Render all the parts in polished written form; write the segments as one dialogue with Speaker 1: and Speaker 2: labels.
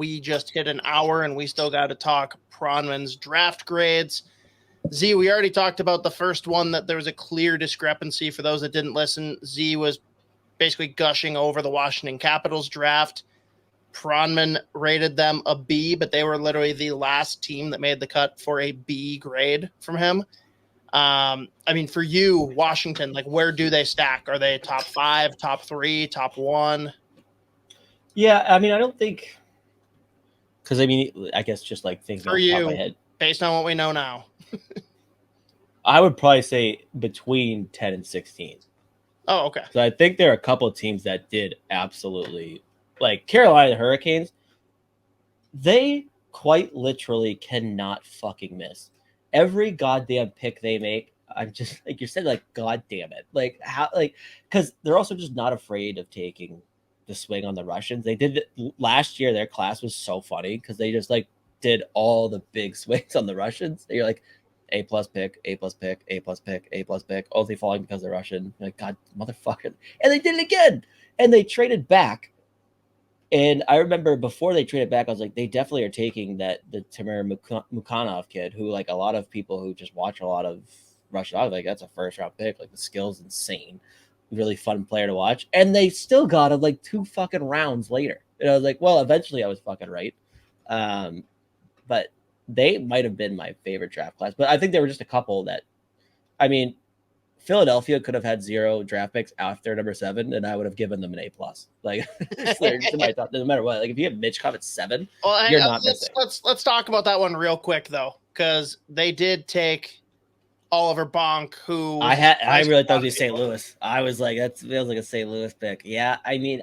Speaker 1: We just hit an hour, and we still got to talk Pronman's draft grades. Z, we already talked about the first one, that there was a clear discrepancy. For those that didn't listen, Z was basically gushing over the Washington Capitals draft. Pronman rated them a B, but they were literally the last team that made the cut for a B grade from him. I mean, for you, Washington, like, where do they stack? Are they top 5, top 3, top 1?
Speaker 2: Yeah, I mean, I don't think, because I mean, I guess just like thinking
Speaker 1: for
Speaker 2: off the top
Speaker 1: you,
Speaker 2: of my head,
Speaker 1: based on what we know now,
Speaker 2: I would probably say between 10 and 16.
Speaker 1: Oh, okay.
Speaker 2: So I think there are a couple of teams that did absolutely, like Carolina Hurricanes, they quite literally cannot fucking miss. Every goddamn pick they make, I'm just like you said, like, God damn it. Like, how, like, because they're also just not afraid of taking the swing on the Russians. They did it last year. Their class was so funny because they just like did all the big swings on the Russians. You're like, A+ pick, A+ pick, A+ pick, A+ pick, only falling because they're Russian. You're like, God, motherfucker. And they did it again. And they traded back. And I remember before they traded back, I was like, they definitely are taking the Timur Mukhanov kid, who, like, a lot of people who just watch a lot of Russian, I was like, that's a first round pick. Like, the skill's insane. Really fun player to watch. And they still got him like 2 fucking rounds later. And I was like, well, eventually I was fucking right. But they might have been my favorite draft class. But I think there were just a couple that, I mean, Philadelphia could have had 0 draft picks after number 7, and I would have given them an A+. Like, they're just in my thought, no matter what. Like, if you have Mitchkov at 7,
Speaker 1: well,
Speaker 2: you're not missing.
Speaker 1: Let's talk about that one real quick, though, because they did take Oliver Bonk, who
Speaker 2: I really thought it was St. Louis. I was like, that feels like a St. Louis pick. Yeah, I mean,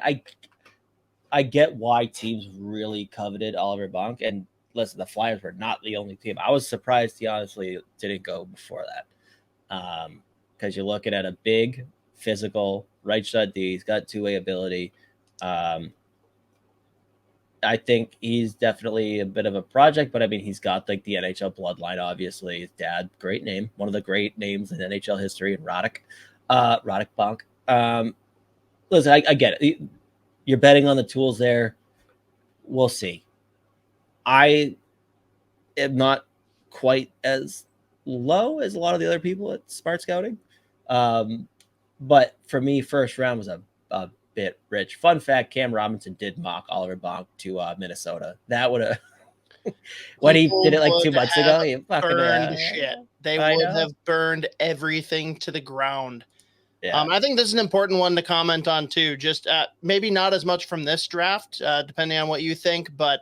Speaker 2: I get why teams really coveted Oliver Bonk, and listen, the Flyers were not the only team. I was surprised he honestly didn't go before that. Because you're looking at a big, physical, right shot D. He's got two-way ability. I think he's definitely a bit of a project, but I mean, he's got like the NHL bloodline, obviously. His dad, great name, one of the great names in NHL history, and Roddick Bonk. Listen, I get it. You're betting on the tools there. We'll see. I am not quite as low as a lot of the other people at Smart Scouting. But for me, first round was a bit rich. Fun fact, Cam Robinson did mock Oliver Bonk to Minnesota. That would have when he did it like 2 months ago, he fucking
Speaker 1: burned shit. They would have burned everything to the ground. Yeah. I think this is an important one to comment on too. Just maybe not as much from this draft, depending on what you think, but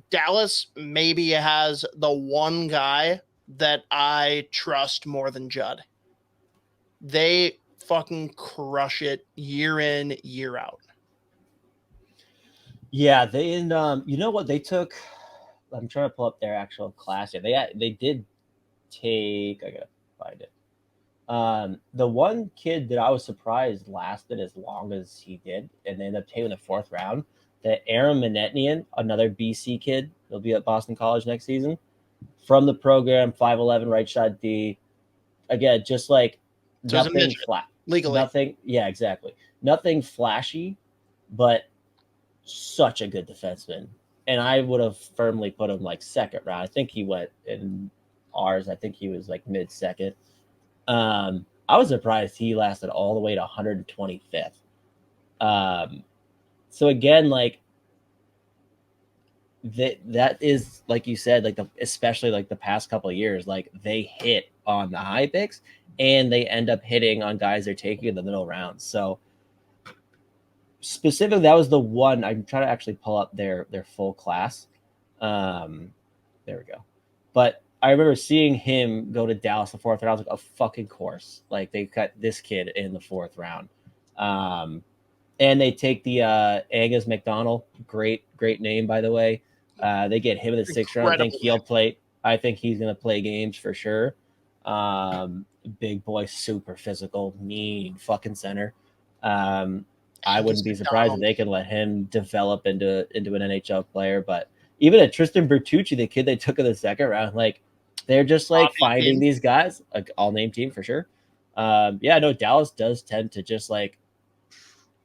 Speaker 1: Dallas maybe has the one guy that I trust more than Judd. They fucking crush it year in, year out.
Speaker 2: Yeah, you know what they took? I'm trying to pull up their actual class here. They did take. I gotta find it. The one kid that I was surprised lasted as long as he did, and they ended up taking the 4th round. That Aaron Manetnian, another BC kid, he'll be at Boston College next season. From the program, 5'11", right shot D. Again, just like nothing flat.
Speaker 1: Legally.
Speaker 2: Nothing, yeah, exactly. Nothing flashy, but such a good defenseman. And I would have firmly put him like 2nd round. I think he went in ours. I think he was like mid-2nd. I was surprised he lasted all the way to 125th. So again, like that is, like you said, like especially like the past couple of years, like they hit on the high picks and they end up hitting on guys they're taking in the middle rounds. So specifically, that was the one. I'm trying to actually pull up their full class. There we go. But I remember seeing him go to Dallas the 4th round. I was like, oh, fucking course. Like, they cut this kid in the 4th round. And they take the Angus McDonald. Great name, by the way. They get him in the 6th round. I think he'll play. I think he's going to play games for sure. Big boy, super physical, mean fucking center. I wouldn't be surprised if they could let him develop into an NHL player. But even at Tristan Bertucci, the kid they took in the 2nd round, like they're just like finding these guys, like all-name team for sure. Yeah, no, Dallas does tend to just like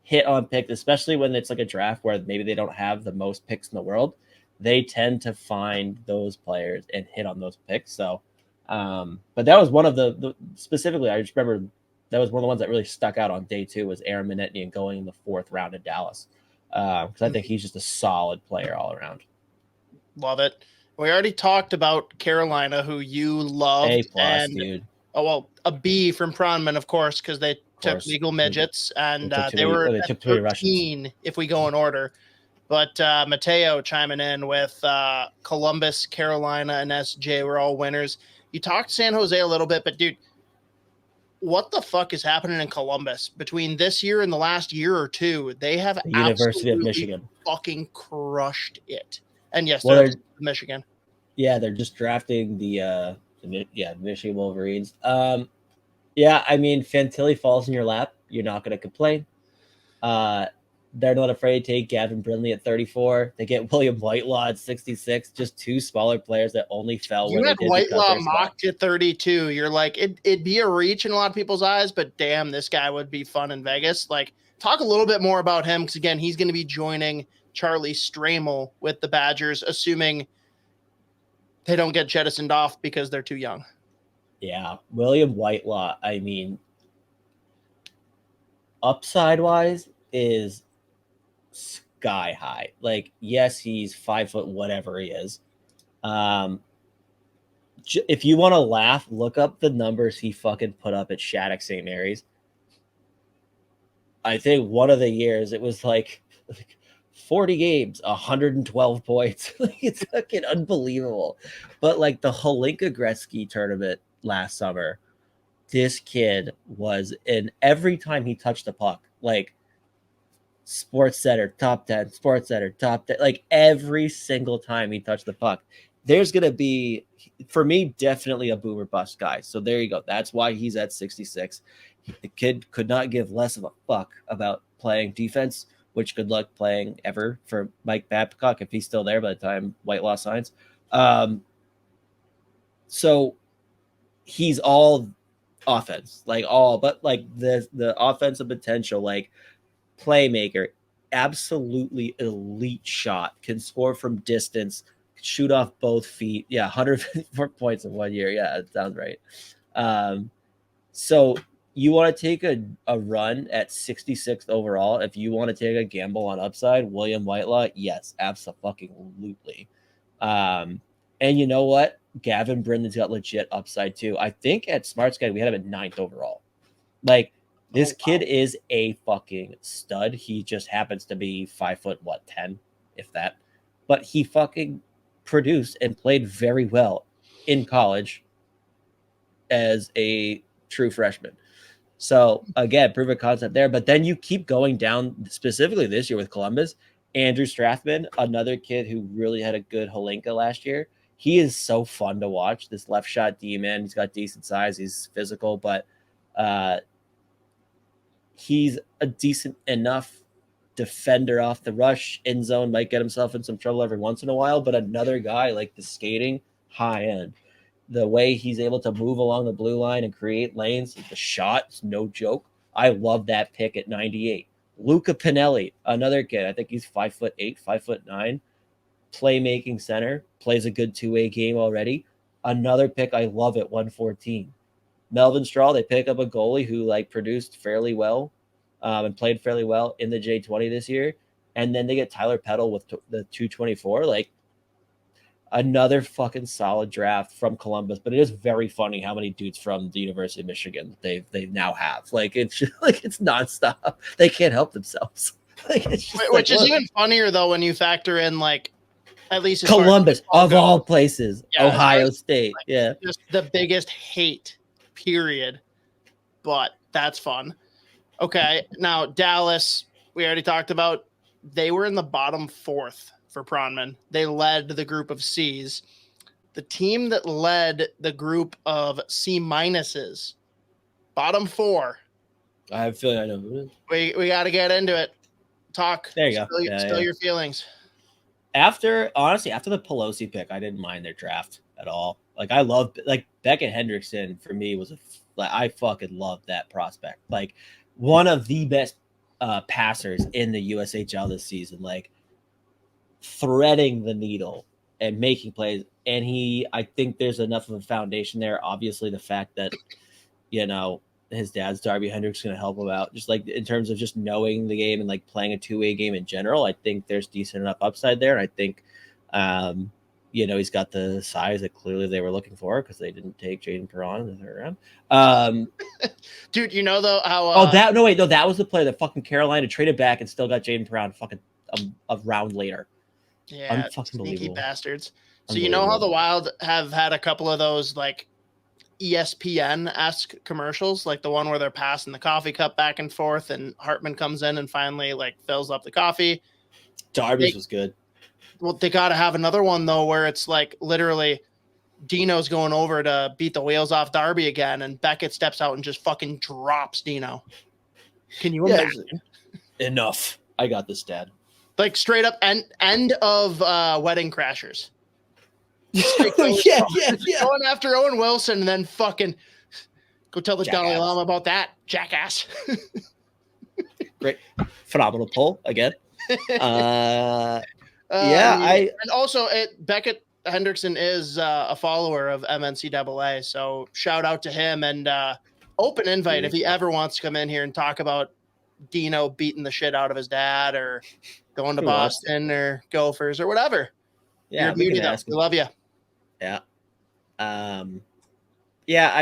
Speaker 2: hit on picks, especially when it's like a draft where maybe they don't have the most picks in the world. They tend to find those players and hit on those picks. So, but that was one of the specifically, I just remember that was one of the ones that really stuck out on day 2 was Aaron Minetnian going in the 4th round in Dallas. Because I think he's just a solid player all around.
Speaker 1: Love it. We already talked about Carolina, who you loved.
Speaker 2: A+,
Speaker 1: and,
Speaker 2: dude.
Speaker 1: Oh, well, a B from Pronman, of course, because they took legal midgets, and they were at 13 if we go in order. But Mateo chiming in with Columbus, Carolina, and SJ were all winners. You talked San Jose a little bit, but, dude, what the fuck is happening in Columbus between this year and the last year or two? They have
Speaker 2: the University of Michigan
Speaker 1: fucking crushed it. And yes,
Speaker 2: well,
Speaker 1: they're Michigan.
Speaker 2: Yeah, they're just drafting the Michigan Wolverines. Yeah, I mean, Fantilli falls in your lap. You're not going to complain. They're not afraid to take Gavin Brindley at 34. They get William Whitelaw at 66. Just 2 smaller players that only fell when they did.
Speaker 1: Whitelaw mocked at 32. You're like, it'd be a reach in a lot of people's eyes, but damn, this guy would be fun in Vegas. Like, talk a little bit more about him, because again, he's going to be joining Charlie Stramel with the Badgers, assuming they don't get jettisoned off because they're too young.
Speaker 2: Yeah, William Whitelaw, I mean, upside wise is sky high. Like, yes, he's 5 foot whatever he is. If you want to laugh, look up the numbers he fucking put up at Shattuck St. Mary's. I think one of the years it was like 40 games, 112 points. It's fucking unbelievable. But like the Holinka Gretzky tournament last summer, this kid was in every time he touched the puck, like Sports Center, top 10, Sports Center, top 10, like every single time he touched the puck. There's going to be, for me, definitely a boomer bust guy. So there you go. That's why he's at 66. The kid could not give less of a fuck about playing defense, which good luck playing ever for Mike Babcock if he's still there by the time Whitelaw signs. So he's all offense, like all, but like the offensive potential, like playmaker, absolutely elite shot, can score from distance, shoot off both feet. Yeah, 154 points in 1 year. Yeah, it sounds right. So you want to take a run at 66th overall. If you want to take a gamble on upside, William Whitelaw, yes, absolutely. And you know what? Gavin Brindley's got legit upside too. I think at SmartSky we had him at 9th overall. Like, this kid is a fucking stud. He just happens to be 5 foot 10, if that. But he fucking produced and played very well in college as a true freshman. So again, proof of concept there. But then you keep going down, specifically this year with Columbus. Andrew Strathman, another kid who really had a good Holinka last year. He is so fun to watch. This left shot D-man. He's got decent size. He's physical, but he's a decent enough defender off the rush. End zone might get himself in some trouble every once in a while, but another guy, like the skating, high end. The way he's able to move along the blue line and create lanes, the shot is no joke. I love that pick at 98. Luca Pinelli, another kid. I think he's 5'8", 5'9", playmaking center, plays a good two-way game already. Another pick I love at 114. Melvin Strahl, they pick up a goalie who like produced fairly well and played fairly well in the J20 this year. And then they get Tyler Peddle with the 224. Like, another fucking solid draft from Columbus, but it is very funny how many dudes from the University of Michigan they now have. Like, it's just, like, it's nonstop. They can't help themselves. Like, it's just
Speaker 1: which is even funnier though when you factor in, like, at least
Speaker 2: Columbus of all places, Ohio State, like,
Speaker 1: just the biggest hate, period. But that's fun. Okay, now Dallas, we already talked about. They were in the bottom 4th. For Pronman. They led the group of C's. The team that led the group of C minuses, bottom 4.
Speaker 2: I have a feeling I know who it is.
Speaker 1: We got to get into it. Talk.
Speaker 2: There you go.
Speaker 1: Spill your feelings.
Speaker 2: After the Pelosi pick, I didn't mind their draft at all. Like, I loved, like, Beckett Hendrickson for me was I fucking loved that prospect. Like, one of the best passers in the USHL this season, like threading the needle and making plays. And I think there's enough of a foundation there. Obviously, the fact that, his dad's Darby Hendrick's going to help him out, just like in terms of just knowing the game and like playing a two-way game in general. I think there's decent enough upside there. And I think, he's got the size that clearly they were looking for because they didn't take Jaden Perron in the third round.
Speaker 1: Dude, though how?
Speaker 2: That was the player that fucking Carolina traded back and still got Jaden Perron fucking a round later.
Speaker 1: Yeah, sneaky bastards. So how the Wild have had a couple of those like ESPN-esque commercials, like the one where they're passing the coffee cup back and forth and Hartman comes in and finally like fills up the coffee.
Speaker 2: Darby's was good.
Speaker 1: Well, they got to have another one though, where it's like literally Dino's going over to beat the wheels off Darby again and Beckett steps out and just fucking drops Dino. Can you imagine?
Speaker 2: Enough. I got this, Dad.
Speaker 1: Like straight up end of Wedding Crashers.
Speaker 2: Yeah.
Speaker 1: Going after Owen Wilson and then fucking go tell the Dalai Lama about that, jackass.
Speaker 2: Great. Phenomenal pull again. And
Speaker 1: also Beckett Hendrickson is a follower of MNCAA, so shout out to him and open invite if he ever wants to come in here and talk about Dino beating the shit out of his dad or going to Boston or Gophers or whatever.
Speaker 2: Yeah,
Speaker 1: you're a beauty though. We love you.
Speaker 2: Yeah. I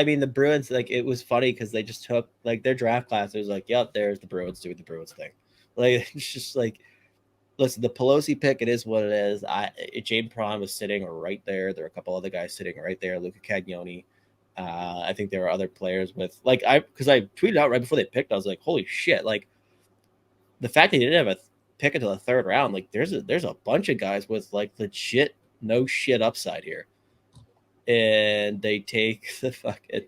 Speaker 2: mean the Bruins, like it was funny because they just took like their draft class. It was like, yep, there's the Bruins doing the Bruins thing. Like it's just like, listen, the Pelosi pick, it is what it is. Jaden Perron was sitting right there. There were a couple other guys sitting right there. Luca Cagnoni. I think there were other players with because I tweeted out right before they picked. I was like, holy shit! Like the fact that they didn't have a pick until the third round. Like there's a bunch of guys with like legit no shit upside here, and they take the fucking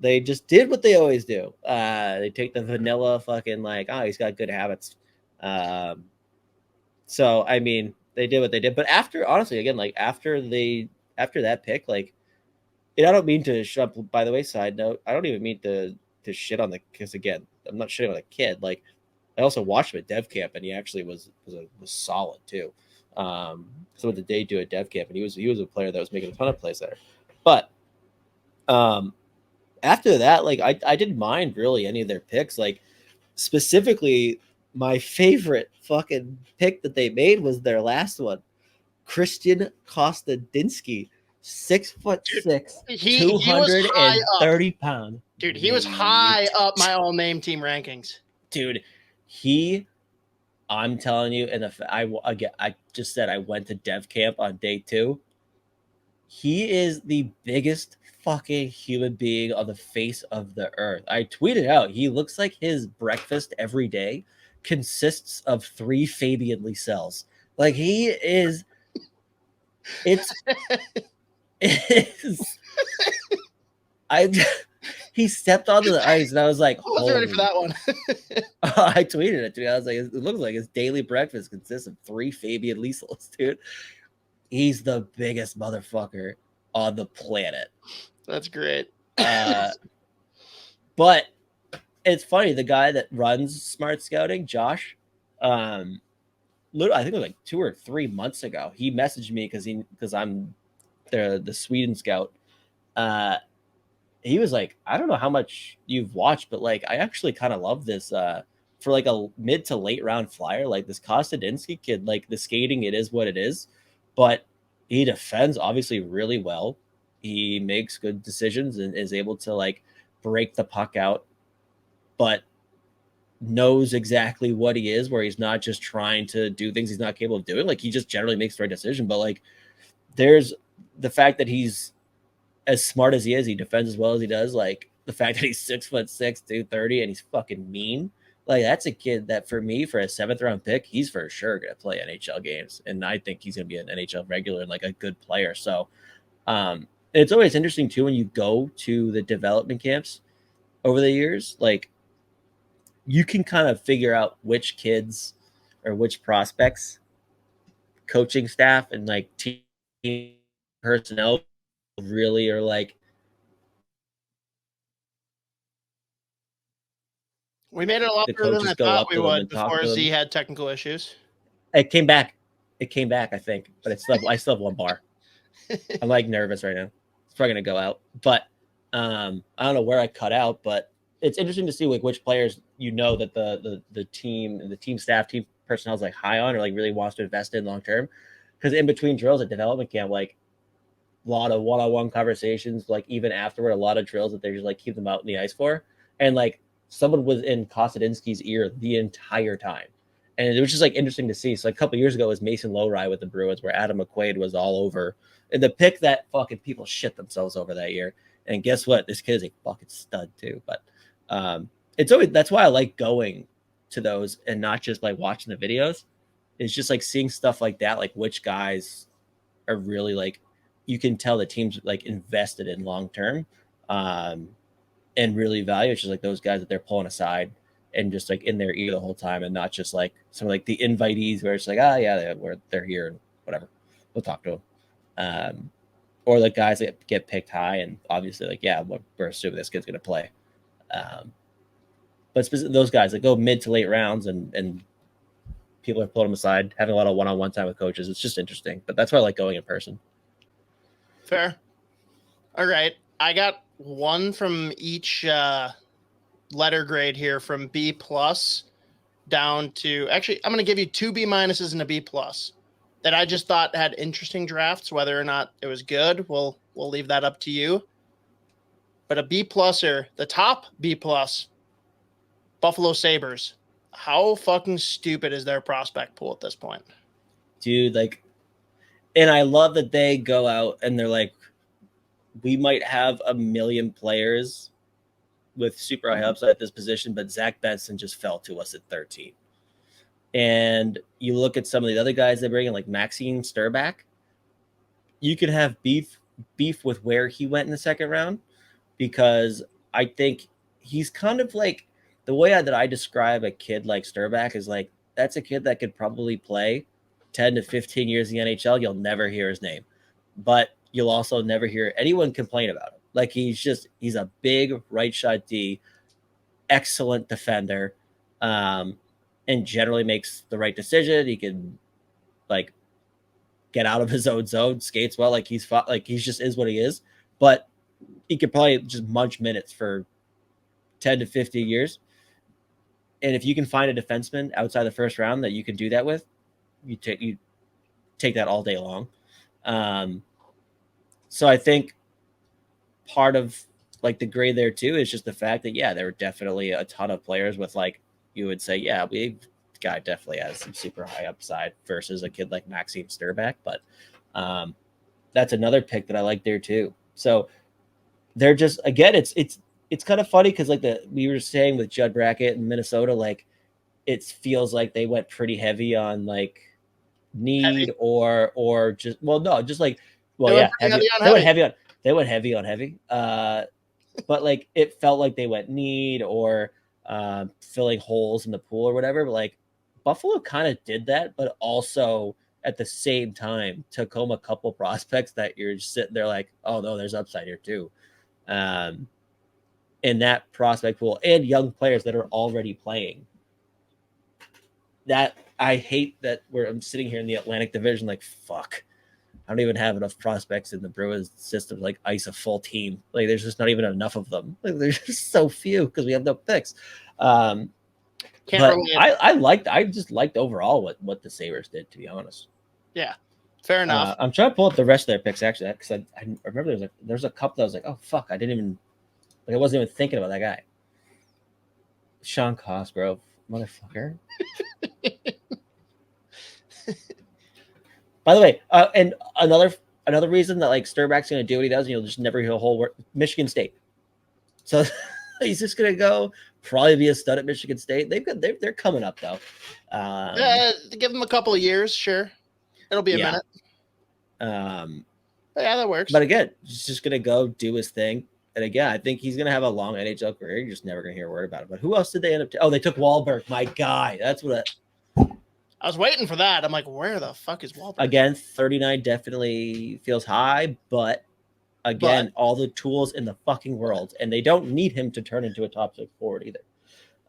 Speaker 2: they just did what they always do. They take the vanilla fucking like, oh, he's got good habits. So I mean they did what they did, but after honestly again like after that pick, like, and I don't mean to shut up, by the way, side note, I don't even mean to shit on because again I'm not shitting on a kid. Like I also watched him at Dev Camp and he actually was solid too. So what did they do at Dev Camp? And he was a player that was making a ton of plays there. But after that, like I didn't mind really any of their picks. Like specifically, my favorite fucking pick that they made was their last one, Christian Kostadinsky, 6'6", 230 pounds.
Speaker 1: Dude, he was high up my all name team rankings.
Speaker 2: Dude, I'm telling you, and I just said I went to Dev Camp on day 2. He is the biggest fucking human being on the face of the earth. I tweeted out, he looks like his breakfast every day consists of 3 Fabian Liesels. Like he is, he stepped onto the ice and I was like,
Speaker 1: I wasn't ready for that one.
Speaker 2: I tweeted it to me. I was like, it looks like his daily breakfast consists of 3 Fabian Liesels, dude. He's the biggest motherfucker on the planet.
Speaker 1: That's great.
Speaker 2: But it's funny, the guy that runs Smart Scouting, Josh, I think it was like 2 or 3 months ago, he messaged me because I'm the Sweden scout. He was like, I don't know how much you've watched, but like I actually kind of love this for like a mid to late round flyer, like this Kostadinsky kid. Like the skating, it is what it is, but he defends obviously really well. He makes good decisions and is able to like break the puck out, but knows exactly what he is, where he's not just trying to do things he's not capable of doing. Like he just generally makes the right decision. But like there's the fact that he's as smart as he is, he defends as well as he does. Like the fact that he's 6'6", 230, and he's fucking mean. Like that's a kid that for me, for a 7th round pick, he's for sure gonna play NHL games, and I think he's gonna be an NHL regular and like a good player. So, it's always interesting too when you go to the development camps over the years. Like you can kind of figure out which kids or which prospects, coaching staff, and like team personnel really are like.
Speaker 1: We made it a lot
Speaker 2: the
Speaker 1: further than
Speaker 2: coaches
Speaker 1: I
Speaker 2: go
Speaker 1: thought
Speaker 2: up
Speaker 1: we
Speaker 2: to them
Speaker 1: would
Speaker 2: and talk
Speaker 1: before
Speaker 2: to
Speaker 1: Z
Speaker 2: them.
Speaker 1: had technical issues.
Speaker 2: It came back. I think, but I still have one bar. I'm like nervous right now. It's probably gonna go out, but I don't know where I cut out. But it's interesting to see like which players that the team staff, team personnel is like high on or like really wants to invest in long term. Because in between drills at development camp, like a lot of one-on-one conversations, like even afterward, a lot of drills that they just like keep them out in the ice for, and like someone was in Kostadinsky's ear the entire time. And it was just like interesting to see. So like, a couple years ago, it was Mason Lowry with the Bruins, where Adam McQuaid was all over, and the pick that fucking people shit themselves over that year. And guess what? This kid is a fucking stud too. But it's always that's why I like going to those and not just like watching the videos. It's just like seeing stuff like that, like which guys are really like you can tell the team's like invested in long term, and really value. It's just like those guys that they're pulling aside and just like in their ear the whole time, and not just like some like the invitees where it's like, yeah, they're here and whatever, we'll talk to them, or the guys that get picked high and obviously like we're assuming this kid's gonna play, but those guys that go mid to late rounds and people are pulling them aside, having a lot of one-on-one time with coaches. It's just interesting, but that's why I like going in person.
Speaker 1: Fair. All right. I got one from each letter grade here from B plus down to actually, I'm going to give you 2 B minuses and a B plus that I just thought had interesting drafts. Whether or not it was good, we'll leave that up to you. But a B pluser, the top B plus, Buffalo Sabres. How fucking stupid is their prospect pool at this point?
Speaker 2: Dude, like, and I love that they go out and they're like, we might have a million players with super high upside at this position, but Zach Benson just fell to us at 13. And you look at some of the other guys they bring in, like Maxime Sturback. You could have beef with where he went in the second round, because I think he's kind of like the way that I describe a kid like Sturback is like that's a kid that could probably play 10 to 15 years in the NHL. You'll never hear his name, but you'll also never hear anyone complain about him. Like he's a big right shot D, excellent defender, and generally makes the right decision. He can like get out of his own zone, skates well, like he's just is what he is. But he could probably just munch minutes for 10 to 50 years. And if you can find a defenseman outside the first round that you can do that with, you take that all day long. So I think part of like the grade there too is just the fact that there were definitely a ton of players with like you would say guy definitely has some super high upside versus a kid like Maxime Sturback, but that's another pick that I like there too. So they're just again it's kind of funny because like we were saying with Judd Brackett in Minnesota, like it feels like they went pretty heavy on like need
Speaker 1: Heavy.
Speaker 2: or just heavy. They went heavy on heavy. But like it felt like they went need or filling holes in the pool or whatever. But like Buffalo kind of did that, but also at the same time took home a couple prospects that you're just sitting there like, oh no, there's upside here too. In that prospect pool and young players that are already playing. That I hate that I'm sitting here in the Atlantic Division like fuck. I don't even have enough prospects in the Bruins system to like ice a full team. Like there's just not even enough of them. Like, there's just so few because we have no picks. But I just liked overall what the Sabres did, to be honest.
Speaker 1: Yeah, fair enough.
Speaker 2: I'm trying to pull up the rest of their picks actually because I remember there's a couple that I was like, oh fuck, I wasn't even thinking about that guy. Sean Cosgrove, motherfucker. By the way, and another reason that like Sturback's going to do what he does, and you'll just never hear a whole word, Michigan State. So he's just going to go probably be a stud at Michigan State. They're coming up though.
Speaker 1: Give them a couple of years, sure. It'll be a minute. That works.
Speaker 2: But again, he's just going to go do his thing. And again, I think he's going to have a long NHL career. You're just never going to hear a word about it. But who else did they end up? They took Wahlberg. My guy. That's what.
Speaker 1: I was waiting for that. I'm like, where the fuck is Wahlberg?
Speaker 2: Again, 39 definitely feels high, but all the tools in the fucking world, and they don't need him to turn into a top 6 forward either.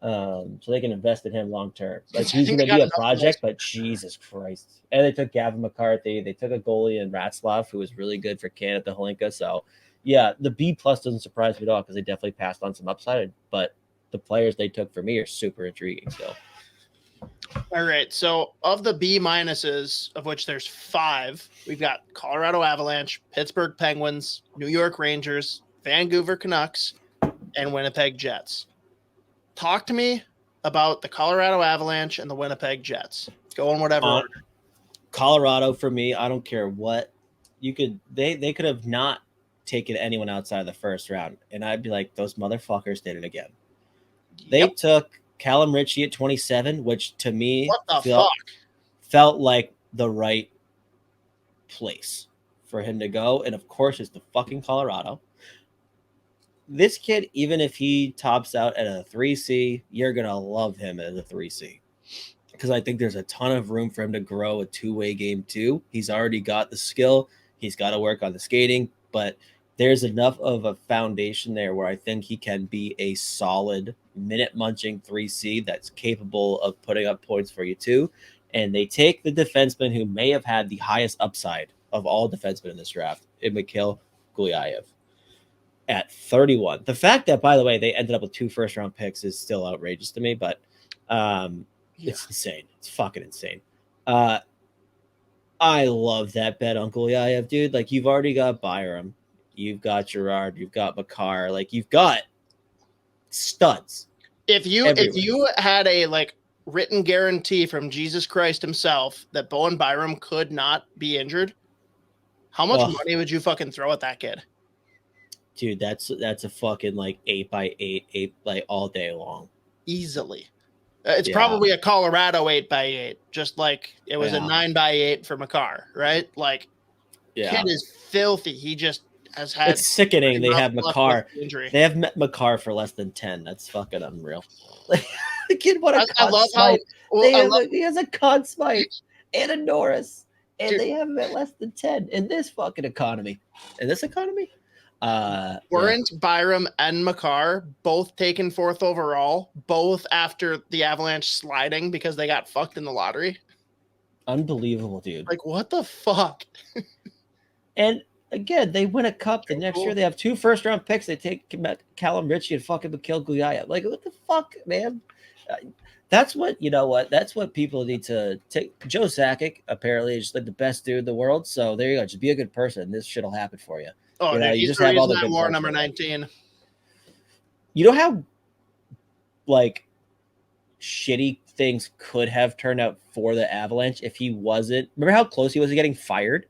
Speaker 2: So they can invest in him long term. Like
Speaker 1: I
Speaker 2: he's
Speaker 1: think
Speaker 2: going
Speaker 1: they
Speaker 2: to be
Speaker 1: got
Speaker 2: a project, but Jesus Christ! And they took Gavin McCarthy. They took a goalie in Ratzlaff, who was really good for Canada Holinka. So yeah, the B plus doesn't surprise me at all because they definitely passed on some upside. But the players they took for me are super intriguing still.
Speaker 1: All right. So of the B minuses, of which there's 5, we've got Colorado Avalanche, Pittsburgh Penguins, New York Rangers, Vancouver Canucks, and Winnipeg Jets. Talk to me about the Colorado Avalanche and the Winnipeg Jets. Go in whatever order.
Speaker 2: Colorado for me, I don't care what you could. They could have not taken anyone outside of the first round, and I'd be like, those motherfuckers did it again. They took Callum Ritchie at 27, which to me felt like the right place for him to go, and of course, it's the fucking Colorado. This kid, even if he tops out at a 3C, you're gonna love him as a 3C. Because I think there's a ton of room for him to grow a two-way game too. He's already got the skill. He's got to work on the skating, but there's enough of a foundation there where I think he can be a solid minute-munching 3C that's capable of putting up points for you too. And they take the defenseman who may have had the highest upside of all defensemen in this draft, in Mikhail Gulyayev, at 31. The fact that, by the way, they ended up with 2 first-round picks is still outrageous to me, but it's insane. It's fucking insane. I love that bet on Gulyayev, dude. Like, you've already got Byram, you've got Gerard, you've got Makar, like you've got studs.
Speaker 1: If you had a like written guarantee from Jesus Christ himself that Bowen Byram could not be injured, how much money would you fucking throw at that kid?
Speaker 2: Dude, that's a fucking like 8x8 like all day long.
Speaker 1: Easily. It's probably a Colorado 8x8, just like it was a 9x8 for Makar, right? Like, kid is filthy. He just has had.
Speaker 2: It's sickening. They have Makar. They have met Makar for less than 10. That's fucking unreal. Like, the kid, what a I love smite. He has a Conn Smythe and a Norris, and they have him at less than 10 in this fucking economy. In this economy?
Speaker 1: Weren't Byram and Makar both taken 4th overall, both after the Avalanche sliding because they got fucked in the lottery?
Speaker 2: Unbelievable, dude.
Speaker 1: Like, what the fuck?
Speaker 2: And again, they win a cup the next year. They have 2 first-round picks. They take Callum Ritchie and fucking Mikhail Gulyayev. Like, what the fuck, man? That's what, you know what? That's what people need to take. Joe Sakic apparently is like the best dude in the world. So there you go. Just be a good person. This shit will happen for you.
Speaker 1: Oh, dude, you just have all the good war number 19.
Speaker 2: You know how like shitty things could have turned out for the Avalanche if he wasn't. Remember how close he was to getting fired?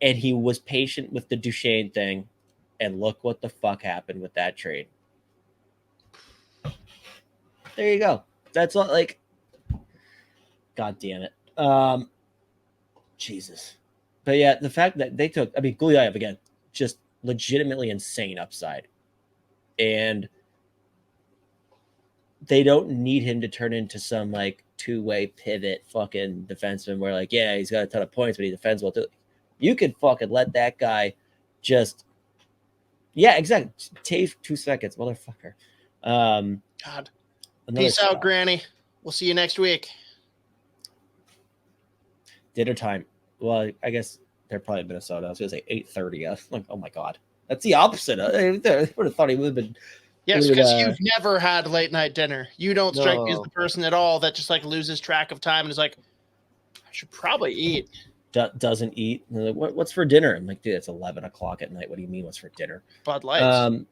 Speaker 2: And he was patient with the Duchesne thing. And look what the fuck happened with that trade. There you go. That's all. Like, God damn it. Jesus. But yeah, the fact that they took, I mean, Gulyayev, again, just legitimately insane upside. And they don't need him to turn into some, like, 2-way pivot fucking defenseman where, like, yeah, he's got a ton of points, but he defends well, too. You could fucking let that guy just, yeah, exactly. Take 2 seconds, motherfucker.
Speaker 1: God. Peace out, Granny. We'll see you next week.
Speaker 2: Dinner time. Well, I guess they're probably Minnesota. I was going to say 8:30. I was like, oh, my God. That's the opposite. I would have thought he would have been.
Speaker 1: Yes, because you've never had late night dinner. You don't strike me as the person at all that just, like, loses track of time and is like, I should probably eat.
Speaker 2: Doesn't eat. Like, what's for dinner? I'm like, dude, it's 11 o'clock at night. What do you mean what's for dinner?
Speaker 1: Bud Lights.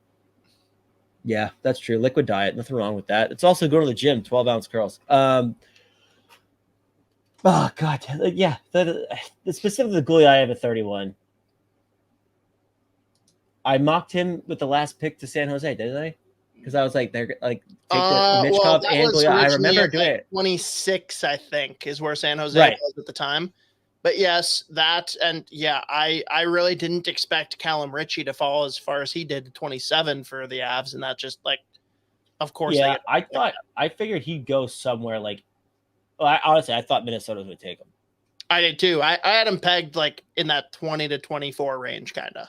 Speaker 2: Yeah, that's true. Liquid diet. Nothing wrong with that. It's also going to the gym. 12-ounce curls. Oh, God. Yeah. The specifically the Gulyayev at 31. I mocked him with the last pick to San Jose, didn't I? Because I was like, they're like, take the Michkov and Gulyayev. I remember doing it.
Speaker 1: 26, I think, is where San Jose was at the time. But yes, that, and yeah, I really didn't expect Callum Ritchie to fall as far as he did to 27 for the Avs, and that just, like, of course.
Speaker 2: Yeah, I figured he'd go somewhere like, well, honestly, I thought Minnesota would take him.
Speaker 1: I did too. I had him pegged like in that 20 to 24 range, kind of.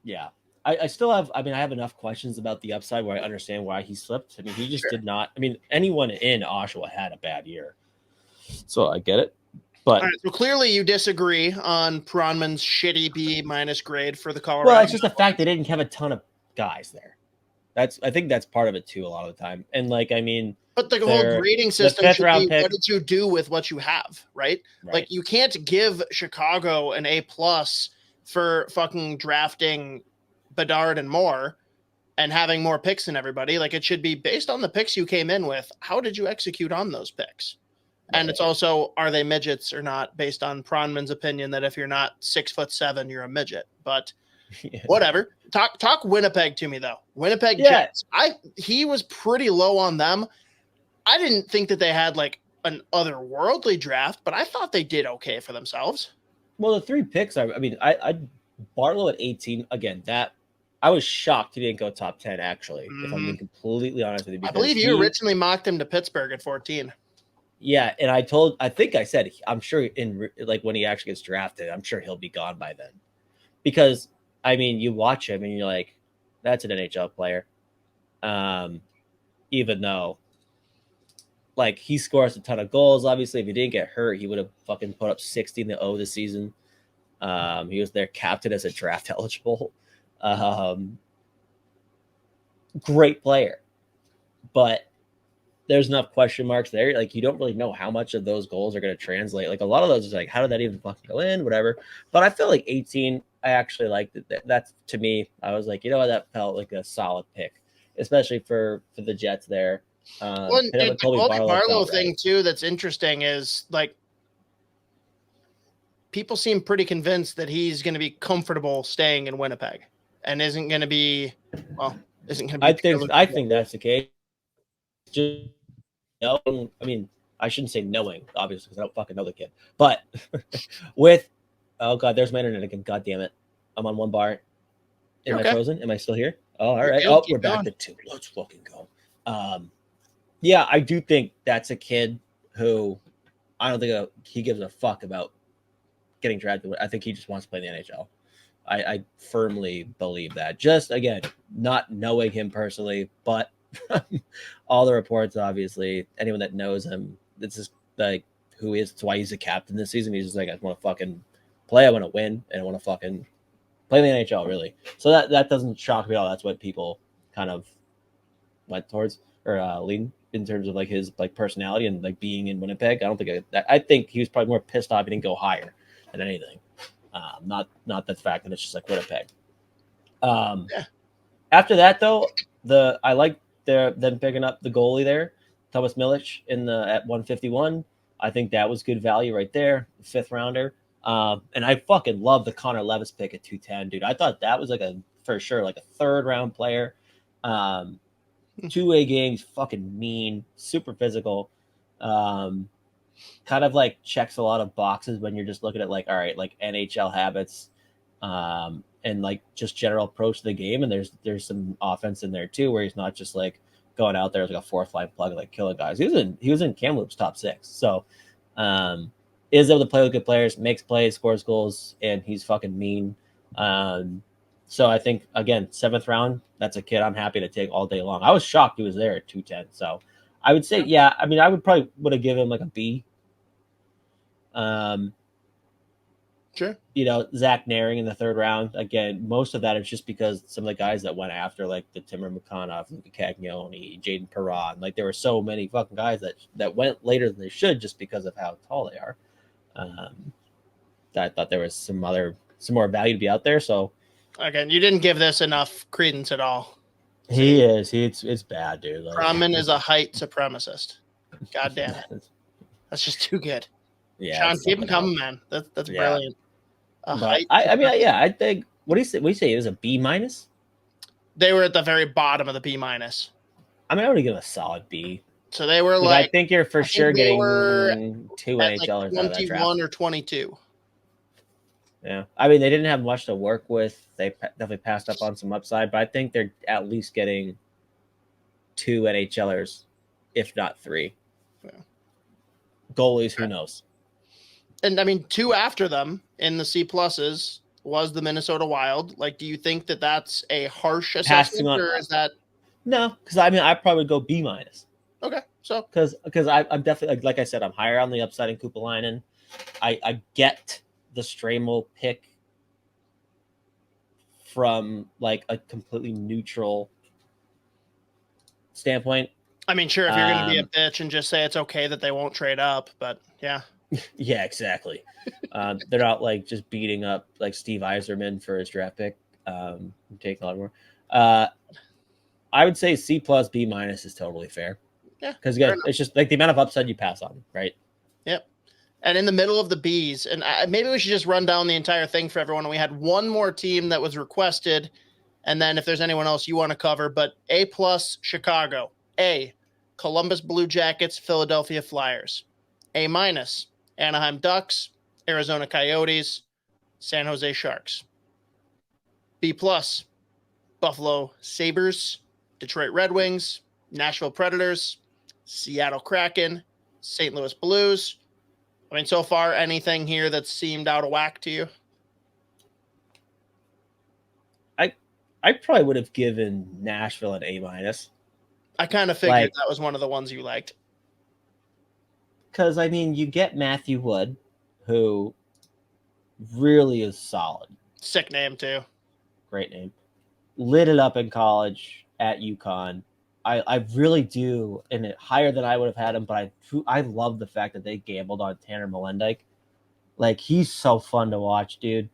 Speaker 2: Yeah. I still have. I mean, I have enough questions about the upside where I understand why he slipped. I mean, he just did not. I mean, anyone in Oshawa had a bad year, so I get it. But
Speaker 1: all right, so clearly you disagree on Pronman's shitty B- grade for the Colorado.
Speaker 2: well, it's just the fact they didn't have a ton of guys there. I think that's part of it too. A lot of the time, and like I mean,
Speaker 1: but the whole grading system should be what did you do with what you have, right? Like you can't give Chicago an A+ for fucking drafting Bedard and more and having more picks than everybody. Like it should be based on the picks you came in with. How did you execute on those picks? Right. And it's also, are they midgets or not, based on Pronman's opinion that if you're not 6'7", you're a midget. But whatever. Talk Winnipeg to me though. Winnipeg Jets. He was pretty low on them. I didn't think that they had like an otherworldly draft, but I thought they did okay for themselves.
Speaker 2: Well, the 3 picks, I mean, I Barlow at 18, again, that I was shocked he didn't go top 10, actually, if I'm being completely honest with you.
Speaker 1: I believe you originally mocked him to Pittsburgh at 14.
Speaker 2: Yeah, and I think I said, I'm sure when he actually gets drafted, I'm sure he'll be gone by then. Because, I mean, you watch him and you're like, that's an NHL player. Even though, like, he scores a ton of goals. Obviously, if he didn't get hurt, he would have fucking put up 60 in the O this season. He was their captain as a draft eligible. Great player. But there's enough question marks there. Like, you don't really know how much of those goals are going to translate. Like, a lot of those is like, how did that even fucking go in? Whatever. But I feel like 18, I actually liked it. That's, to me, I was like, you know what? That felt like a solid pick, especially for the Jets there.
Speaker 1: The Colby Barlow thing too that's interesting is like people seem pretty convinced that he's going to be comfortable staying in Winnipeg and isn't going to be
Speaker 2: I think that's the case. Just knowing, I mean, I shouldn't say knowing, obviously, because I don't fucking know the kid. But with oh god, there's my internet again. God damn it, I'm on one bar. Am I frozen? Am I still here? Oh, all right. Oh, we're back to 2. Let's fucking go. Yeah, I do think that's a kid who I don't think he gives a fuck about getting drafted. I think he just wants to play in the NHL. I firmly believe that. Just, again, not knowing him personally, but all the reports, obviously, anyone that knows him, it's just like who he is. It's why he's a captain this season. He's just like, I want to fucking play. I want to win, and I want to fucking play in the NHL, really. So that doesn't shock me at all. That's what people kind of went towards or lean in terms of like his like personality and like being in Winnipeg. I don't think I think he was probably more pissed off he didn't go higher than anything. Not the fact that it's just like Winnipeg. After that though, I like them picking up the goalie there, Thomas Milic at 151. I think that was good value right there, 5th rounder. And I fucking love the Connor Levis pick at 210, dude. I thought that was for sure like a 3rd round player. 2-way games, fucking mean, super physical. Kind of like checks a lot of boxes when you're just looking at like, all right, like NHL habits, and like just general approach to the game. And there's some offense in there too, where he's not just like going out there as like a 4th line plug, like killing guys. He was in Kamloops top 6. So, is able to play with good players, makes plays, scores goals, and he's fucking mean. So I think, again, 7th round, that's a kid I'm happy to take all day long. I was shocked he was there at 210. So I would say, yeah, I mean, I would have given him like a B.
Speaker 1: Sure.
Speaker 2: You know, Zach Naring in the 3rd round. Again, most of that is just because some of the guys that went after, like the Timur McConnell, Luca Cagnoni, Jaden Perron, like there were so many fucking guys that went later than they should just because of how tall they are. I thought there was some more value to be out there. So
Speaker 1: again, you didn't give this enough credence at all.
Speaker 2: It's bad, dude. Like,
Speaker 1: Pronman is a height supremacist. God damn it. That's just too good.
Speaker 2: Yeah,
Speaker 1: Sean, keep him coming, man. That's brilliant.
Speaker 2: I think what do you say? It was a B-?
Speaker 1: They were at the very bottom of the B-.
Speaker 2: I mean, I would give a solid B.
Speaker 1: So they were like,
Speaker 2: I think you're for sure getting 2 NHLers
Speaker 1: like
Speaker 2: out of that draft.
Speaker 1: 21 or 22.
Speaker 2: Yeah, I mean, they didn't have much to work with. They definitely passed up on some upside, but I think they're at least getting 2 NHLers, if not 3.
Speaker 1: Yeah.
Speaker 2: Goalies, who knows?
Speaker 1: And I mean, 2 after them in the C+s, was the Minnesota Wild. Like, do you think that that's a harsh
Speaker 2: Passing
Speaker 1: assessment,
Speaker 2: on,
Speaker 1: or is that
Speaker 2: no? Because I mean, I probably would go B minus.
Speaker 1: okay? So
Speaker 2: Because I'm definitely like I said, I'm higher on the upside in Kupalainen. I get the Stramel pick from like a completely neutral standpoint.
Speaker 1: I mean, sure, if you're going to be a bitch and just say it's okay that they won't trade up, but yeah.
Speaker 2: Yeah, exactly. They're not like just beating up like Steve Yzerman for his draft pick. Taking a lot more. I would say C plus B minus is totally fair.
Speaker 1: Yeah,
Speaker 2: because again, it's just like the amount of upside you pass on, right?
Speaker 1: Yep. And in the middle of the Bs, and maybe we should just run down the entire thing for everyone. We had one more team that was requested, and then if there's anyone else you want to cover, but A plus Chicago, A Columbus Blue Jackets, Philadelphia Flyers, A minus Anaheim Ducks, Arizona Coyotes, San Jose Sharks, B plus Buffalo Sabres, Detroit Red Wings, Nashville Predators, Seattle Kraken, St. Louis Blues. I mean, so far, anything here that seemed out of whack to you?
Speaker 2: I probably would have given Nashville an A minus.
Speaker 1: I kind of figured that was one of the ones you liked.
Speaker 2: Because, I mean, you get Matthew Wood, who really is solid.
Speaker 1: Sick name, too.
Speaker 2: Great name. Lit it up in college at UConn. I really do, and higher than I would have had him, but I love the fact that they gambled on Tanner Melendijk. Like, he's so fun to watch, dude.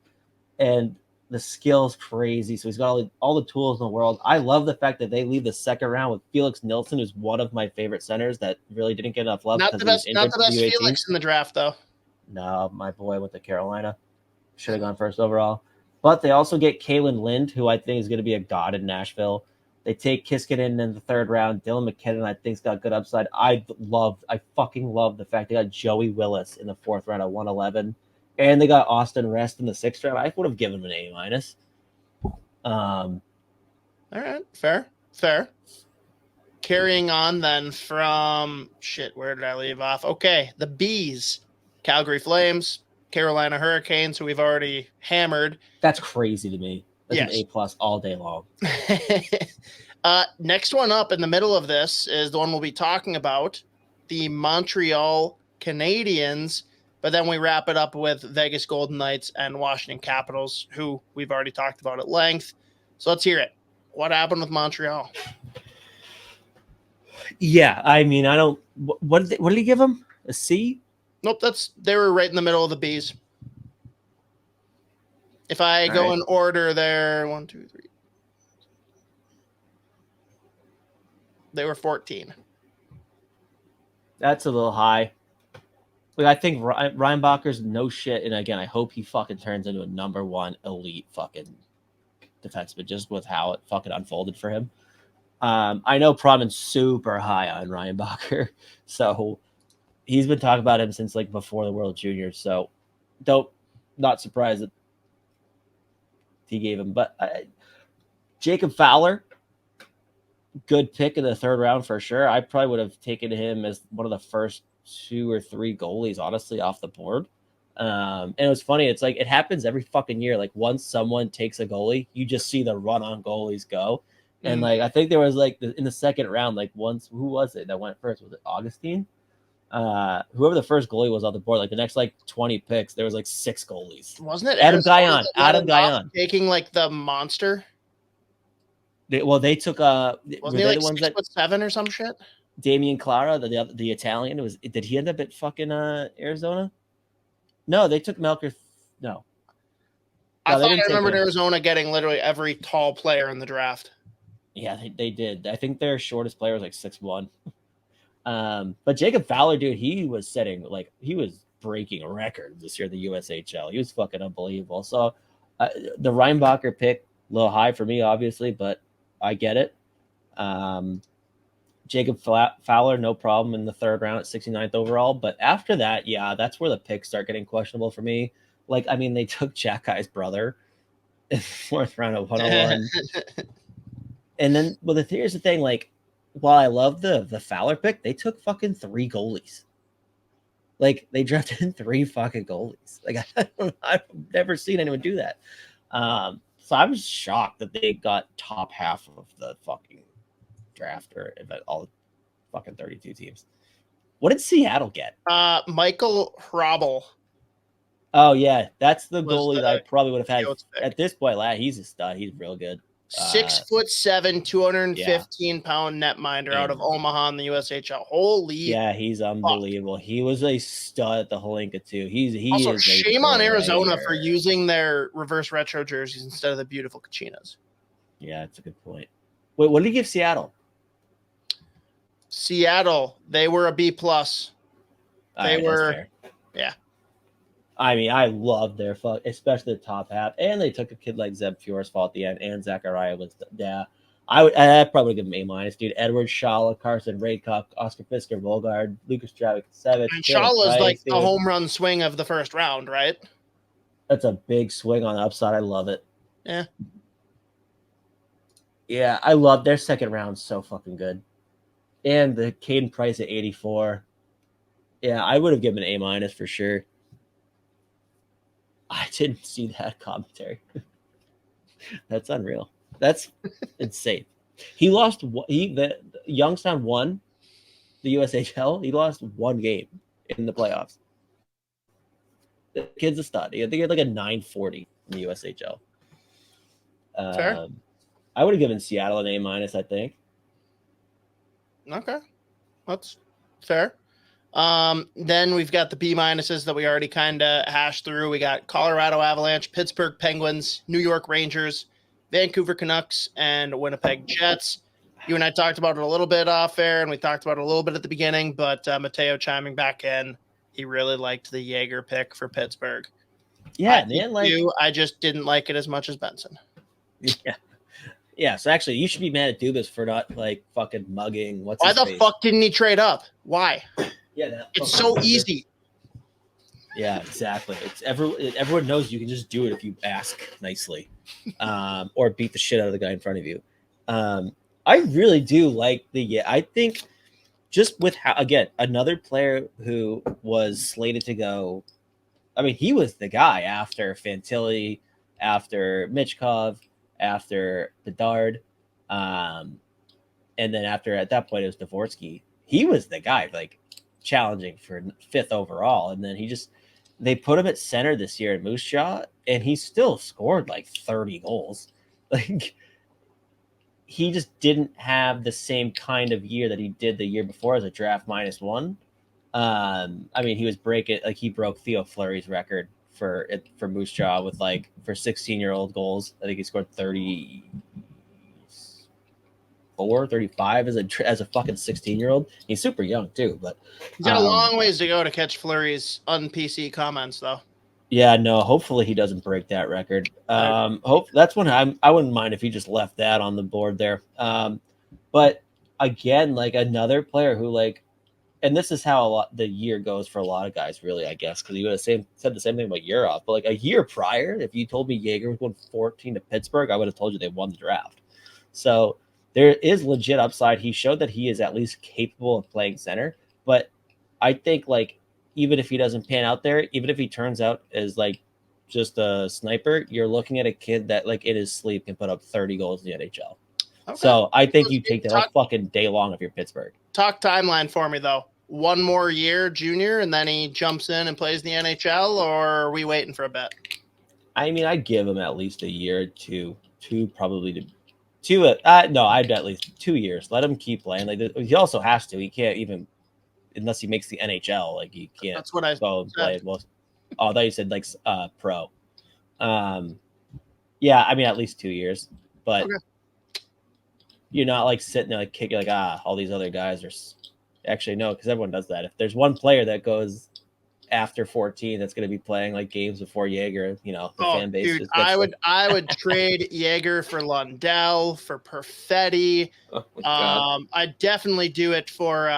Speaker 2: And the skill's crazy, so he's got all the tools in the world. I love the fact that they leave the second round with Felix Nilsson, who's one of my favorite centers that really didn't get enough love.
Speaker 1: Not the best Felix in the draft, though.
Speaker 2: No, my boy went to Carolina. Should have gone first overall. But they also get Kalen Lind, who I think is going to be a god in Nashville. They take Kiskinen in the third round. Dylan McKinnon, I think, has got good upside. I fucking love the fact they got Joey Willis in the fourth round at 111. And they got Austin Rest in the sixth round. I would have given him an A minus.
Speaker 1: All right, fair. Carrying on then from where did I leave off? Okay, the Bs, Calgary Flames, Carolina Hurricanes, who we've already hammered.
Speaker 2: That's crazy to me. That's
Speaker 1: yes.
Speaker 2: An A plus all day long.
Speaker 1: Next one up in the middle of this is the one we'll be talking about, the Montreal Canadiens. But then we wrap it up with Vegas Golden Knights and Washington Capitals, who we've already talked about at length. So let's hear it. What happened with Montreal?
Speaker 2: Yeah, I mean, I don't. What did he give them? A C?
Speaker 1: Nope, they were right in the middle of the Bs. If I go in order there, 1, 2, 3. They were 14.
Speaker 2: That's a little high. Like, I think Reinbacher's no shit, and again, I hope he fucking turns into a number one elite fucking defenseman just with how it fucking unfolded for him. I know Pronman's super high on Reinbacher, so he's been talking about him since like before the World Juniors. So not surprised that he gave him. But Jacob Fowler, good pick in the third round for sure. I probably would have taken him as one of the first 2 or 3 goalies, honestly, off the board. And it was funny. It's like it happens every fucking year. Like once someone takes a goalie, you just see the run on goalies go. And like I think there was like in the second round, like once who was it that went first? Was it Augustine? Whoever the first goalie was on the board, like the next like 20 picks, there was like 6 goalies.
Speaker 1: Wasn't it
Speaker 2: Adam Guyon
Speaker 1: taking like the monster?
Speaker 2: They took
Speaker 1: wasn't he like 6'7" or some shit?
Speaker 2: Damian Clara, the Italian, did he end up at fucking Arizona? No, they took Melker. No.
Speaker 1: I thought I remembered Arizona getting literally every tall player in the draft.
Speaker 2: Yeah, they did. I think their shortest player was like 6'1". But Jacob Fowler, dude, he was breaking records this year at the USHL. He was fucking unbelievable. So the Reinbacher pick, a little high for me, obviously, but I get it. Jacob Fowler, no problem in the third round at 69th overall. But after that, yeah, that's where the picks start getting questionable for me. Like, I mean, they took Jack Guy's brother in the fourth round at 101. And then, well, here's the thing. Like, while I love the Fowler pick, they took fucking 3 goalies. Like they drafted 3 fucking goalies. Like I've never seen anyone do that. So I was shocked that they got top half of the fucking draft or all fucking 32 teams. What did Seattle get?
Speaker 1: Michael Hrabel.
Speaker 2: Oh yeah, that's the goalie that I probably would have had at this point. He's a stud. He's real good.
Speaker 1: 6'7", 215-pound netminder out of Omaha in the USHL. Holy,
Speaker 2: yeah, he's unbelievable. He was a stud at the Holinka too. He
Speaker 1: also
Speaker 2: is
Speaker 1: shame on Arizona for using their reverse retro jerseys instead of the beautiful Kachinas.
Speaker 2: Yeah, that's a good point. Wait, what did he give Seattle?
Speaker 1: Seattle, they were a B+. They were, yeah.
Speaker 2: I mean, I love their especially the top half, and they took a kid like Zeb Fjorsfall at the end, and Zachariah was I'd probably give him A-, dude. Edward Shala, Carson Raycock, Oscar Fisker, Volgard, Lucas Travis.
Speaker 1: And Shala's like the home run swing of the first round, right?
Speaker 2: That's a big swing on the upside. I love it.
Speaker 1: Yeah.
Speaker 2: Yeah, I love their second round. So fucking good. And the Caden Price at 84. Yeah, I would have given an A- for sure. I didn't see that commentary. That's unreal. That's insane. He lost. The Youngstown won the USHL. He lost 1 game in the playoffs. The kid's a stud. I think he had like a 940 in the USHL.
Speaker 1: Fair.
Speaker 2: I would have given Seattle an A-, I think.
Speaker 1: Okay, that's fair. Then we've got the B- that we already kind of hashed through. We got Colorado Avalanche, Pittsburgh Penguins, New York Rangers, Vancouver Canucks, and Winnipeg Jets. You and I talked about it a little bit off air, and we talked about it a little bit at the beginning, but Mateo chiming back in, he really liked the Jaeger pick for Pittsburgh.
Speaker 2: Yeah, man.
Speaker 1: I just didn't like it as much as Benson.
Speaker 2: Yeah. Yeah, so actually, you should be mad at Dubas for not like fucking mugging.
Speaker 1: Why the fuck didn't he trade up? Why?
Speaker 2: Yeah,
Speaker 1: it's so easy.
Speaker 2: Yeah, exactly. It's everyone knows you can just do it if you ask nicely, or beat the shit out of the guy in front of you. I really do like I think just with how, again, another player who was slated to go. I mean, he was the guy after Fantilli, after Michkov, after Bedard, and then after at that point it was Dvorsky. He was the guy like challenging for 5th overall, and then they put him at center this year in Moose Jaw, and he still scored like 30 goals. Like he just didn't have the same kind of year that he did the year before as a draft -1. I mean, he was he broke Theo Fleury's record for Moose Jaw with for 16-year-old goals. I think he scored 34, 35 as a fucking 16-year-old. He's super young too, but
Speaker 1: he's got a long ways to go to catch Fleury's un-PC comments though.
Speaker 2: Yeah, no, hopefully he doesn't break that record. That's when I wouldn't mind if he just left that on the board there. But again, another player who and this is how the year goes for a lot of guys, really, I guess, because you would have said the same thing about Urov. But a year prior, if you told me Jaeger was going 14 to Pittsburgh, I would have told you they won the draft. So there is legit upside. He showed that he is at least capable of playing center. But I think even if he doesn't pan out there, even if he turns out as just a sniper, you're looking at a kid that in his sleep can put up 30 goals in the NHL. Okay. So I think you take that all fucking day long if you're Pittsburgh.
Speaker 1: Talk timeline for me though. 1 more year junior and then he jumps in and plays the NHL, or are we waiting for a bit?
Speaker 2: I mean, I'd give him at least a year, two probably to two. No, I'd at least 2 years. Let him keep playing. He also has to. He can't even unless he makes the NHL. He can't.
Speaker 1: That's what I
Speaker 2: go and play. Well, I thought you said pro. Yeah, I mean at least 2 years, but okay. You're not sitting there kicking all these other guys are. Actually, no, because everyone does that. If there's one player that goes after 14 that's going to be playing games before Jaeger, the fan base.
Speaker 1: Dude, I would trade Jaeger for Lundell, for Perfetti. Oh, I'd definitely do it for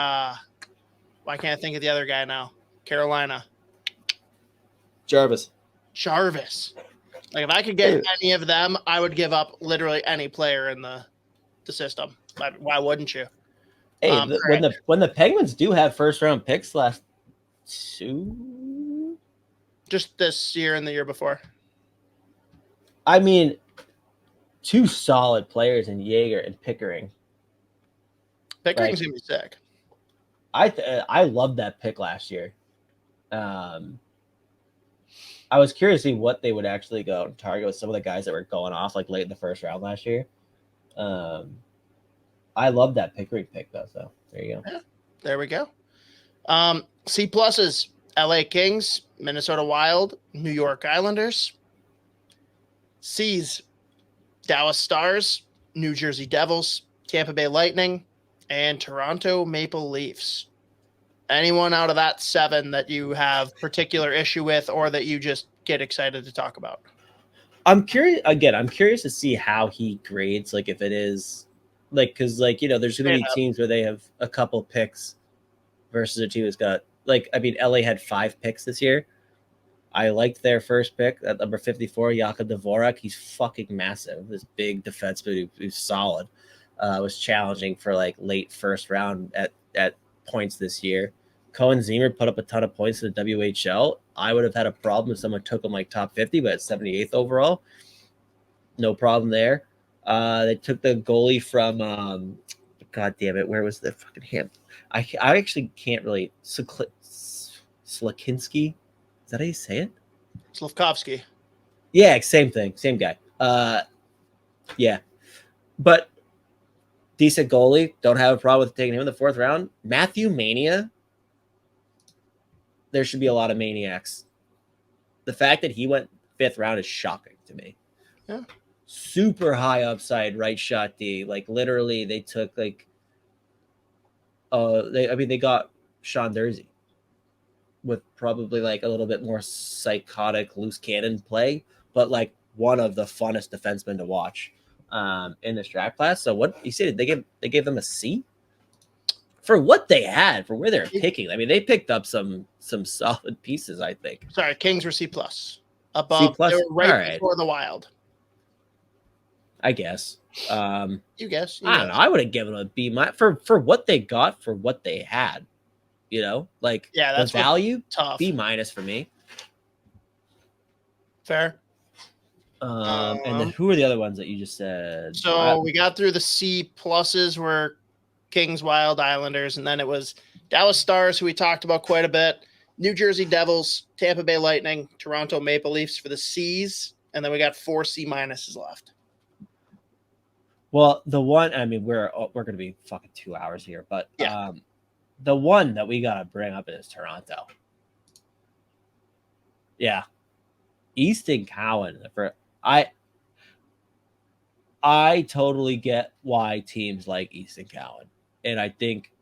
Speaker 1: why can't I think of the other guy now? Carolina.
Speaker 2: Jarvis.
Speaker 1: If I could get any of them, I would give up literally any player in the system. Why wouldn't you?
Speaker 2: Hey, when the Penguins do have 1st round picks 2.
Speaker 1: Just this year and the year before.
Speaker 2: I mean, 2 solid players in Jaeger and Pickering.
Speaker 1: Pickering's gonna be sick.
Speaker 2: I loved that pick last year. I was curious to see what they would actually go and target with some of the guys that were going off like late in the first round last year. I love that Pickering pick though. So there you go.
Speaker 1: Yeah, there we go. C pluses: LA Kings, Minnesota Wild, New York Islanders. C's: Dallas Stars, New Jersey Devils, Tampa Bay Lightning, and Toronto Maple Leafs. Anyone out of that 7 that you have particular issue with or that you just get excited to talk about?
Speaker 2: I'm curious to see how he grades, like if it is like, because like, you know, there's going to be teams where they have a couple picks versus a team that's got, like, I mean, LA had 5 picks this year. I liked their first pick at number 54, Jakub Dvorak. He's fucking massive. This big defenseman who's solid. Was challenging for like late first round at points this year. Cohen Zemer put up a ton of points in the WHL. I would have had a problem if someone took him like top 50, but it's 78th overall. No problem there. They took the goalie from God damn it, where was the fucking him? I actually can't really. Slakinski, is that how you say it?
Speaker 1: Slavkovsky.
Speaker 2: Yeah, same thing, same guy. Yeah, but decent goalie. Don't have a problem with taking him in the 4th round. Matthew Mania. There should be a lot of maniacs. The fact that he went 5th round is shocking to me.
Speaker 1: Yeah.
Speaker 2: Super high upside right shot D. Like literally, they took like, they got Sean Dursey with probably like a little bit more psychotic loose cannon play, but like one of the funnest defensemen to watch in this draft class. So what you said, they gave them a C for what they had, for where they're picking. I mean, they picked up some solid pieces, I think.
Speaker 1: Sorry, Kings were C+. Above,
Speaker 2: C+?
Speaker 1: they were right
Speaker 2: All
Speaker 1: before the Wild.
Speaker 2: I guess.
Speaker 1: You guess.
Speaker 2: I don't know. I would have given them a B- for what they got, for what they had. You know, like,
Speaker 1: yeah, that's
Speaker 2: the value.
Speaker 1: Tough.
Speaker 2: B- for me.
Speaker 1: Fair.
Speaker 2: And then who are the other ones that you just said?
Speaker 1: So we got through the C pluses were Kings, Wild, Islanders, and then it was Dallas Stars, who we talked about quite a bit, New Jersey Devils, Tampa Bay Lightning, Toronto Maple Leafs for the C's, and then we got 4 C minuses left.
Speaker 2: Well, the one, I mean, we're going to be fucking 2 hours here, but
Speaker 1: yeah.
Speaker 2: The one that we got to bring up is Toronto. Yeah. Easton Cowan. I totally get why teams like Easton Cowan. And I think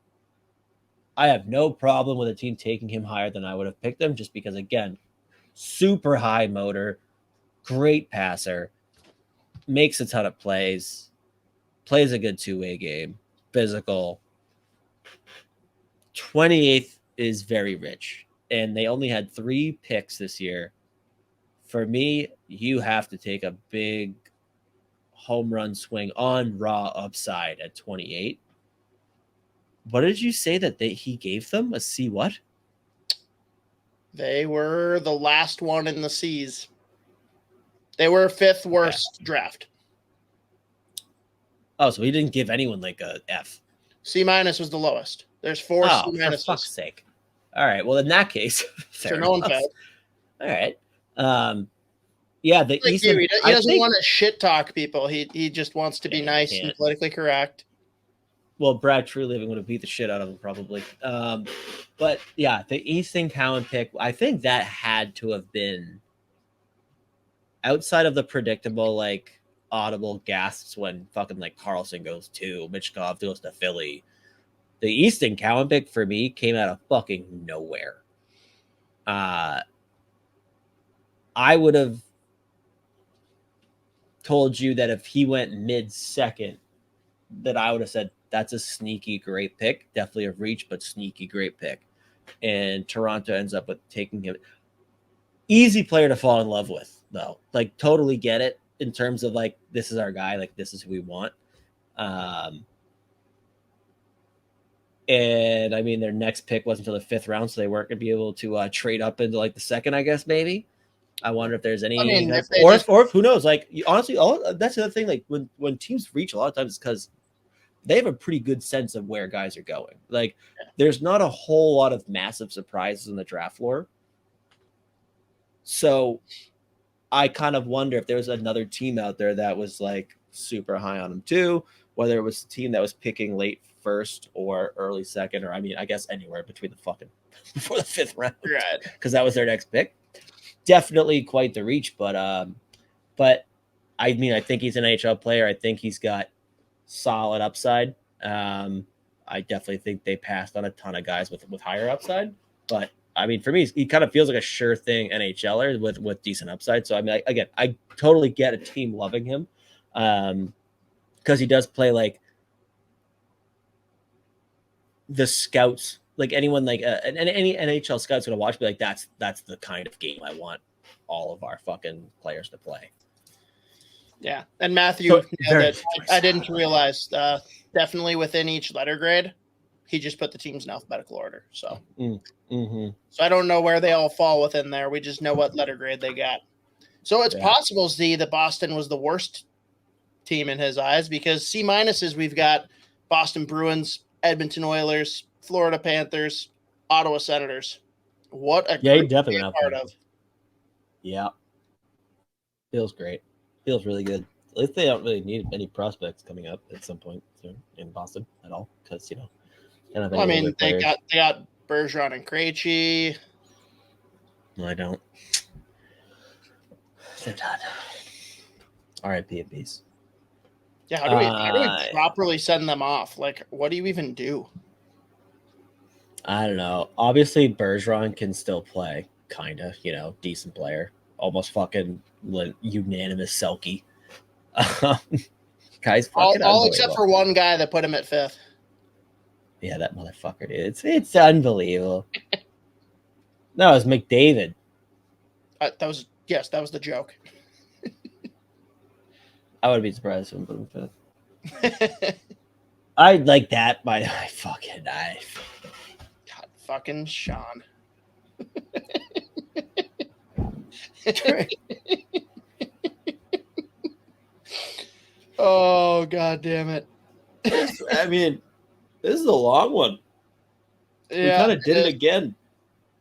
Speaker 2: I have no problem with a team taking him higher than I would have picked him, just because, again, super high motor, great passer, makes a ton of plays, plays a good 2-way game, physical. 28th is very rich, and they only had 3 picks this year. For me, you have to take a big home run swing on raw upside at 28. What did you say that he gave them? A C what?
Speaker 1: They were the last one in the C's. They were 5th worst draft.
Speaker 2: Oh, so he didn't give anyone like a F.
Speaker 1: C- was the lowest. There's 4 C minuses.
Speaker 2: For fuck's sake. All right. Well, in that case,
Speaker 1: sure, no one failed.
Speaker 2: All right. Yeah, the
Speaker 1: like
Speaker 2: Eastern.
Speaker 1: He doesn't want to shit talk people. He just wants to be nice and politically correct.
Speaker 2: Well, Brad Truliving would have beat the shit out of him probably. But yeah, the Easton Cowan pick, I think that had to have been outside of the predictable, like, audible gasps when fucking like Carlson goes to, Michkov goes to Philly. The Easton Cowan pick for me came out of fucking nowhere. I would have told you that if he went mid-second, that I would have said that's a sneaky great pick. Definitely a reach, but sneaky great pick. And Toronto ends up with taking him. Easy player to fall in love with, though. Like, totally get it in terms of, like, this is our guy. Like, this is who we want. And I mean, their next pick wasn't until the 5th round, so they weren't going to be able to trade up into like the 2nd, I guess, maybe. I wonder if there's any,
Speaker 1: I mean,
Speaker 2: or if who knows? Like, honestly, that's the other thing. Like, when teams reach, a lot of times it's because they have a pretty good sense of where guys are going. Like, there's not a whole lot of massive surprises in the draft floor. So I kind of wonder if there was another team out there that was like super high on him too, whether it was a team that was picking late 1st or early 2nd, or I mean, I guess anywhere between the fucking before the 5th round,
Speaker 1: right?
Speaker 2: Because that was their next pick. Definitely quite the reach, but I mean, I think he's an NHL player. I think he's got solid upside. I definitely think they passed on a ton of guys with higher upside, but I mean, for me, he kind of feels like a sure thing NHLer with decent upside. So I mean, again, I totally get a team loving him, because he does play like the scouts, like anyone, like any NHL scout's gonna watch, be like, that's the kind of game I want all of our fucking players to play.
Speaker 1: Yeah, and Matthew, I didn't realize, definitely within each letter grade, he just put the teams in alphabetical order. So, so I don't know where they all fall within there. We just know what letter grade they got. So it's possible, Z, that Boston was the worst team in his eyes, because C minuses we've got Boston Bruins, Edmonton Oilers, Florida Panthers, Ottawa Senators. What a
Speaker 2: he definitely went
Speaker 1: part of.
Speaker 2: Yeah, feels great. Feels really good. At least they don't really need any prospects coming up at some point soon in Boston at all, because they don't have any. I mean,
Speaker 1: they got Bergeron and Krejci.
Speaker 2: No, I don't. They're done. R.I.P. in peace.
Speaker 1: Yeah, how do we properly send them off? Like, what do you even do?
Speaker 2: I don't know. Obviously, Bergeron can still play, kind of, decent player. Almost fucking unanimous Selke. Guys, fucking
Speaker 1: all except for one guy that put him at 5th.
Speaker 2: Yeah, that motherfucker, dude. It's unbelievable. No, it was McDavid.
Speaker 1: That was the joke.
Speaker 2: I would be surprised if he put him 5th. I'd like that by my fucking knife.
Speaker 1: God, fucking Sean. Oh, God damn it.
Speaker 2: I mean, this is a long one. Yeah, we kind of did it again.